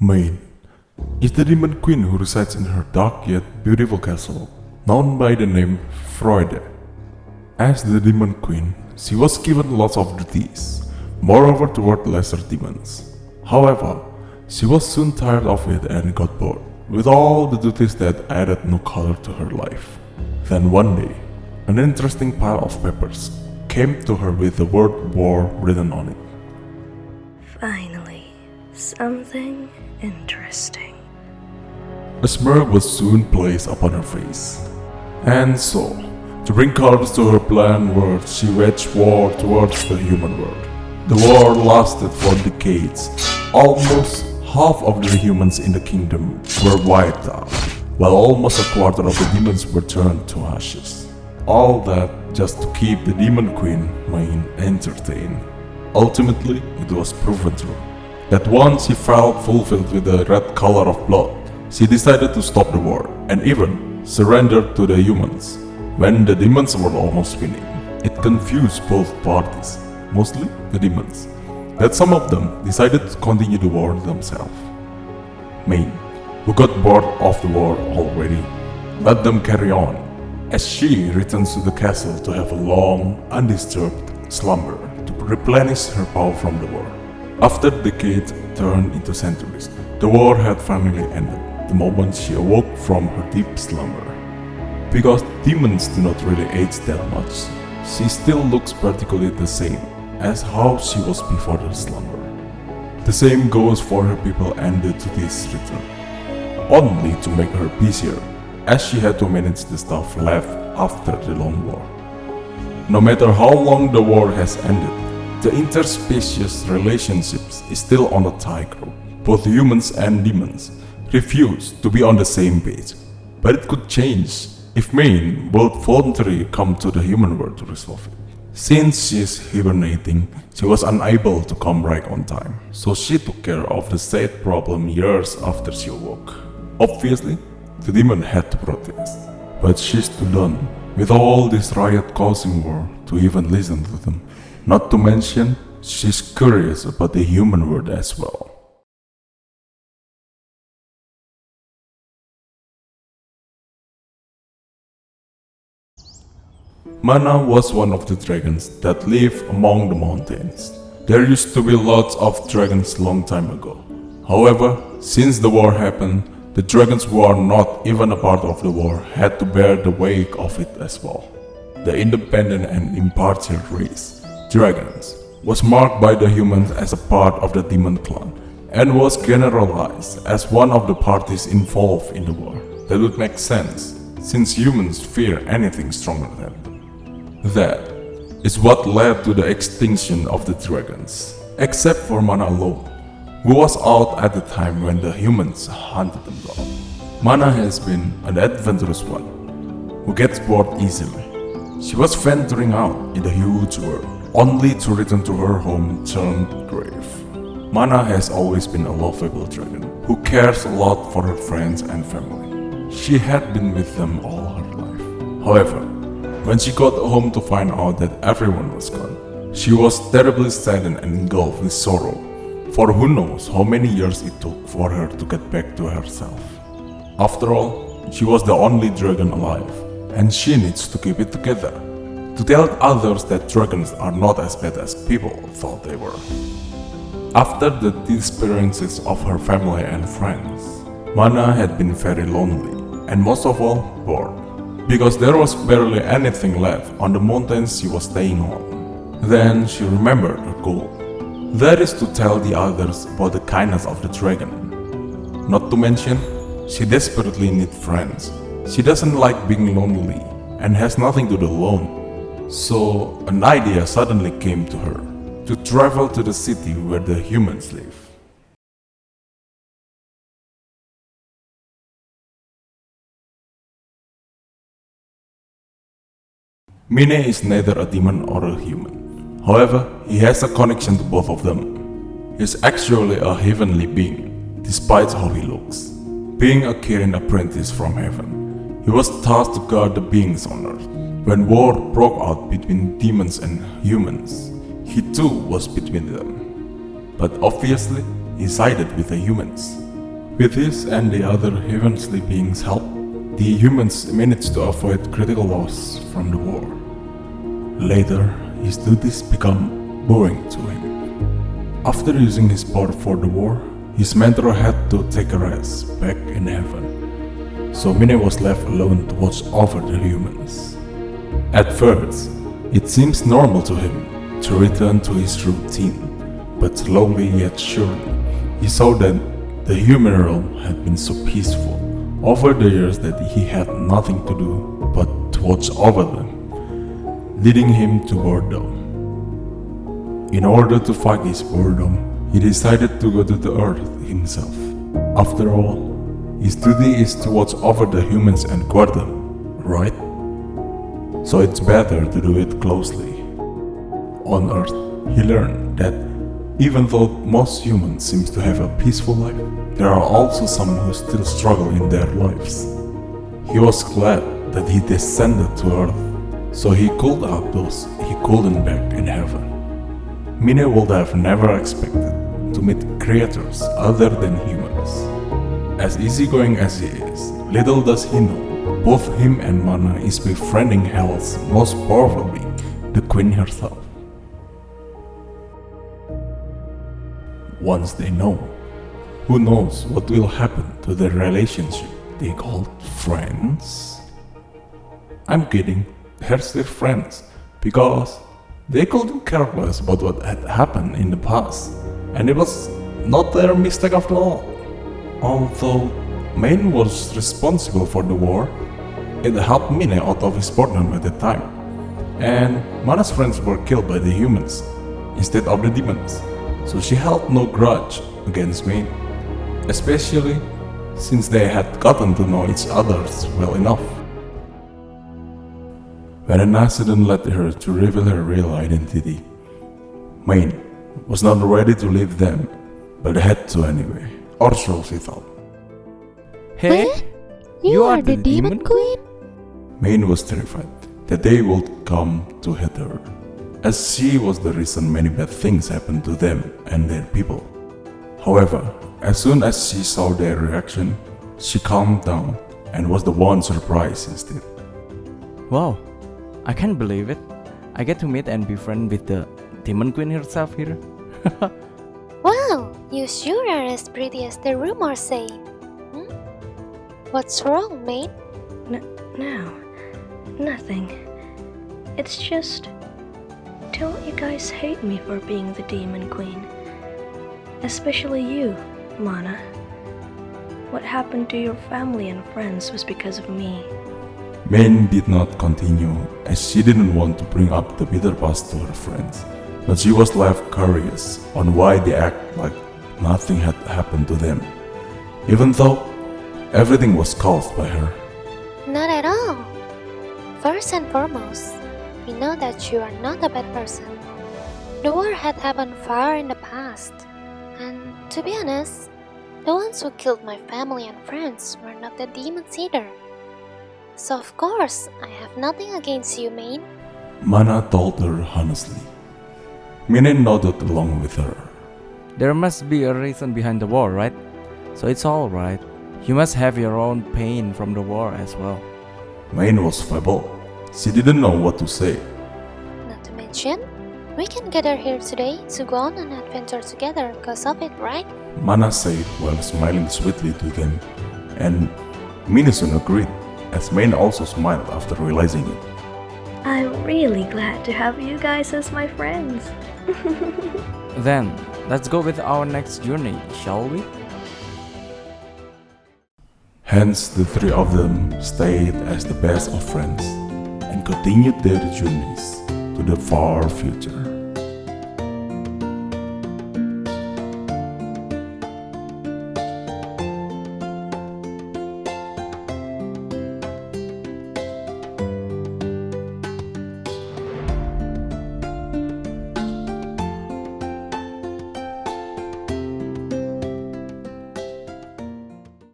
Main is the demon queen who resides in her dark yet beautiful castle, known by the name Freude. As the demon queen, she was given lots of duties, moreover toward lesser demons. However, she was soon tired of it and got bored with all the duties that added no color to her life. Then one day, an interesting pile of papers came to her with the word war written on it. Finally, something interesting. A smirk was soon placed upon her face. And so, to bring colors to her planned world, she waged war towards the human world. The war lasted for decades. Almost half of the humans in the kingdom were wiped out, while almost a quarter of the demons were turned to ashes. All that just to keep the demon queen Main entertained. Ultimately, it was proven true that once she felt fulfilled with the red color of blood, she decided to stop the war and even surrendered to the humans. When the demons were almost winning, it confused both parties, mostly the demons, that some of them decided to continue the war themselves. Main, who got bored of the war already, let them carry on, as she returns to the castle to have a long, undisturbed slumber to replenish her power from the war. After decades turned into centuries, the war had finally ended the moment she awoke from her deep slumber. Because demons do not really age that much, she still looks practically the same as how she was before the slumber. The same goes for her people and the duties return, only to make her busier, as she had to manage the stuff left after the long war. No matter how long the war has ended, the interspecies relationships is still on a tightrope. Both humans and demons refuse to be on the same page, but it could change if Main would voluntarily come to the human world to resolve it. Since she is hibernating, she was unable to come back on time, so she took care of the sad problem years after she awoke. Obviously, the demon had to protest, but she's too done with all this riot causing war to even listen to them. Not to mention, she's curious about the human world as well. Mana was one of the dragons that live among the mountains. There used to be lots of dragons long time ago. However, since the war happened, the dragons who are not even a part of the war had to bear the wake of it as well. The independent and impartial race, dragons, was marked by the humans as a part of the demon clan and was generalized as one of the parties involved in the war. That would make sense, since humans fear anything stronger than them. That is what led to the extinction of the dragons, except for Mana alone, who was out at the time when the humans hunted them down. Mana has been an adventurous one, who gets bored easily. She was venturing out in the huge world, only to return to her home turned grave. Mana has always been a lovable dragon, who cares a lot for her friends and family. She had been with them all her life. However, when she got home to find out that everyone was gone, she was terribly saddened and engulfed with sorrow, for who knows how many years it took for her to get back to herself. After all, she was the only dragon alive, and she needs to keep it together, to tell others that dragons are not as bad as people thought they were. After the disappearances of her family and friends, Mana had been very lonely, and most of all, bored, because there was barely anything left on the mountains she was staying on. Then she remembered her goal. That is to tell the others about the kindness of the dragon. Not to mention, she desperately needs friends. She doesn't like being lonely and has nothing to do alone. So an idea suddenly came to her, to travel to the city where the humans live. Mine is neither a demon or a human. However, he has a connection to both of them. He is actually a heavenly being, despite how he looks. Being a Kirin apprentice from heaven, he was tasked to guard the beings on earth. When war broke out between demons and humans, he too was between them. But obviously, he sided with the humans. With his and the other heavenly beings' help, the humans managed to avoid critical loss from the war. Later, his duties become boring to him. After using his power for the war, his mentor had to take a rest back in heaven. So Mine was left alone to watch over the humans. At first, it seems normal to him to return to his routine, but slowly yet surely, he saw that the human realm had been so peaceful over the years that he had nothing to do but to watch over them, leading him to boredom. In order to fight his boredom, he decided to go to the earth himself. After all, his duty is to watch over the humans and guard them, right? So it's better to do it closely. On Earth, he learned that even though most humans seem to have a peaceful life, there are also some who still struggle in their lives. He was glad that he descended to Earth, so he could help those he couldn't back in heaven. Mine would have never expected to meet creatures other than humans. As easygoing as he is, little does he know, both him and Mana is befriending Hell's most powerful being, the Queen herself. Once they know, who knows what will happen to the relationship they called friends? I'm kidding, they're still friends, because they couldn't care less about what had happened in the past, and it was not their mistake after all. Although Main was responsible for the war, it helped Mine out of his boredom at the time, and Mana's friends were killed by the humans instead of the demons, so she held no grudge against Main, especially since they had gotten to know each other well enough. When an accident led her to reveal her real identity, Main was not ready to leave them, but had to anyway, or so she thought. Hey, you are the Demon Queen? Main was terrified that they would come to hit her, as she was the reason many bad things happened to them and their people. However, as soon as she saw their reaction, she calmed down and was the one surprised instead. Wow, I can't believe it. I get to meet and be friends with the Demon Queen herself here. Wow, you sure are as pretty as the rumors say. What's wrong, mate? No, nothing. It's just, don't you guys hate me for being the Demon Queen? Especially you, Mana. What happened to your family and friends was because of me. Main did not continue, as she didn't want to bring up the bitter past to her friends, but she was left curious on why they act like nothing had happened to them, even though everything was caused by her. Not at all. First and foremost, we know that you are not a bad person. The war had happened far in the past, and to be honest, the ones who killed my family and friends were not the demons either. So of course, I have nothing against you, Main. Mana told her honestly. Mine nodded along with her. There must be a reason behind the war, right? So it's alright. You must have your own pain from the war as well. Main was feeble. She didn't know what to say. Not to mention, we can gather here today to go on an adventure together because of it, right? Mana said while smiling sweetly to them, and Mine soon agreed, as Main also smiled after realizing it. I'm really glad to have you guys as my friends. Then, let's go with our next journey, shall we? Hence, the three of them stayed as the best of friends and continued their journeys to the far future.